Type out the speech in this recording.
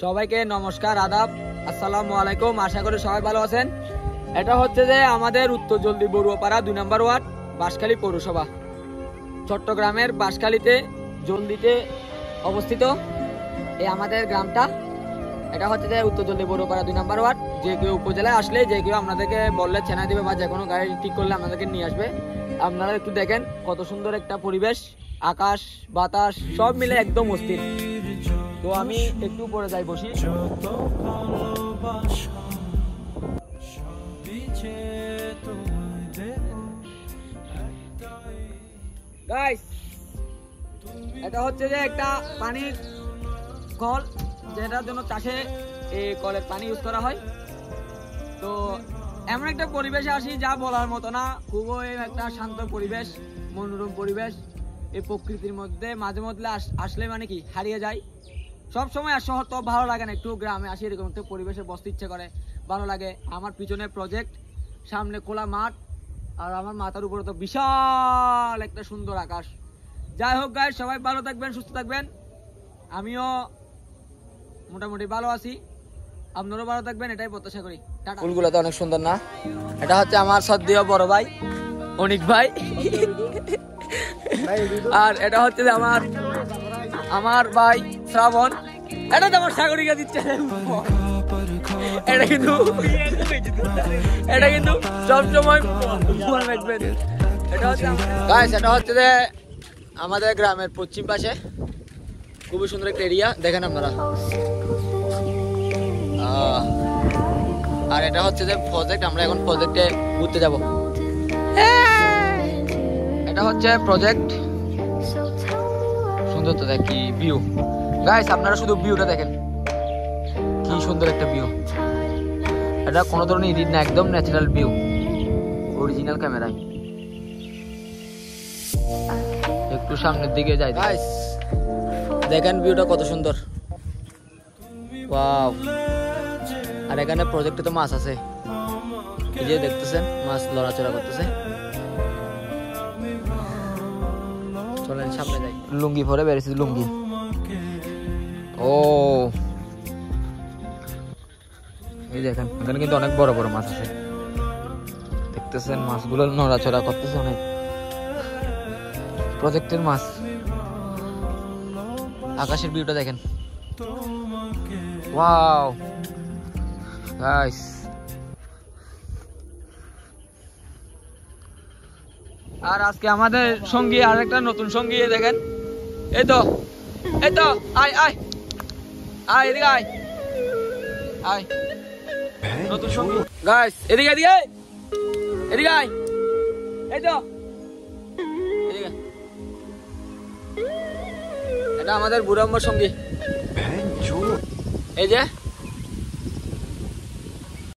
সবাইকে নমস্কার, আদাব, আসসালামু আলাইকুম। আশা করি সবাই ভালো আছেন। এটা হচ্ছে যে আমাদের উত্তর জলদি বড়ুয়াপাড়া 2 নম্বর ওয়ার্ড, বাঁশখালী পৌরসভা, চট্টগ্রামের বাঁশখালীতে জলদিতে অবস্থিত এই আমাদের গ্রামটা। এটা হচ্ছে যে উত্তর জলদি বড়ুয়াপাড়া 2 নম্বর ওয়ার্ড। যে কেউ উপজেলায় আসলে যে কেউ আপনাদেরকে বললে চেনা দিবে বা যে কোনো গাড়ি ঠিক করলে আপনাদেরকে নিয়ে আসবে। আপনারা একটু দেখেন কত সুন্দর একটা পরিবেশ, আকাশ বাতাস সব মিলে একদম অস্থির। তো আমি একটু পরে যাই বসি। গাইস, এটা হচ্ছে যে একটা পানির কল, যেটার জন্য চাষে এই কলের পানি ইউজ করা হয়। তো এমন একটা পরিবেশে আসি যা বলার মতো না, খুবই একটা শান্ত পরিবেশ, মনোরম পরিবেশ। এই প্রকৃতির মধ্যে মাঝে মধ্যে আসলে মানে কি হারিয়ে যায়। সব সময় আর শহর তো ভালো লাগে না, একটু গ্রামে আসি, এরকম একটা পরিবেশে বসতে ইচ্ছে করে, ভালো লাগে। আমার পিছনে প্রজেক্ট, সামনে খোলা মাঠ, আর আমার মাথার উপরে তো বিশাল একটা সুন্দর আকাশ। যাই হোক গাইস, সবাই ভালো থাকবেন, সুস্থ থাকবেন। আমিও মোটামুটি ভালো আছি, আপনারাও ভালো থাকবেন, এটাই প্রত্যাশা করি। টাটা। ফুলগুলো তো অনেক সুন্দর না? এটা হচ্ছে আমার সদ্য বড় ভাই অনিক ভাই, আর এটা হচ্ছে যে আমার ভাই শ্রাবণ। এটা তো আমার সাগরিকা দিচ্ছে। এটা কিন্তু সবসময় রাখবেন। এটা হচ্ছে যে আমাদের গ্রামের পশ্চিম পাশে খুবই সুন্দর একটা এরিয়া, দেখেন আপনারা। আর এটা হচ্ছে যে প্রজেক্ট, আমরা এখন প্রজেক্টে ঘুরতে যাব। এটা হচ্ছে প্রজেক্ট, সুন্দর তো দেখি ভিউ। গাইস, আপনারা শুধু ভিউটা দেখেন, কি সুন্দর একটা ভিউ। এটা কোনো ধরনের এডিট না, একদম ন্যাচারাল ভিউ, অরিজিনাল ক্যামেরায়। একটু সামনের দিকে যাই গাইস, দেখেন ভিউটা কত সুন্দর। ওয়াও! আর এখানে প্রজেক্টে তো মাছ আছে, এই যে দেখতেছেন মাছ লড়াচড়া করতেছে। চলেন সামনে যাই। লুঙ্গি পরে বেরিয়েছি, লুঙ্গি। ও এই দেখেন, এখানে কিন্তু অনেক বড় বড় মাছ আছে, দেখতেছেন মাছগুলো নড়াচড়া করতেছে অনেক। প্রজেক্টের মাছ। আকাশের ভিউটা দেখেন, ওয়াও গাইস। আর আজকে আমাদের সঙ্গী, আর একটা নতুন সঙ্গী দেখেন। এই তো আয় আয় আয়, এদিকে আয় আয়, নতুন সঙ্গী গাইস। এদিকে এদিকে এদিকে আয়, এই তো এদিকে। এটা আমাদের বুড়াম্মার সঙ্গী, এই যে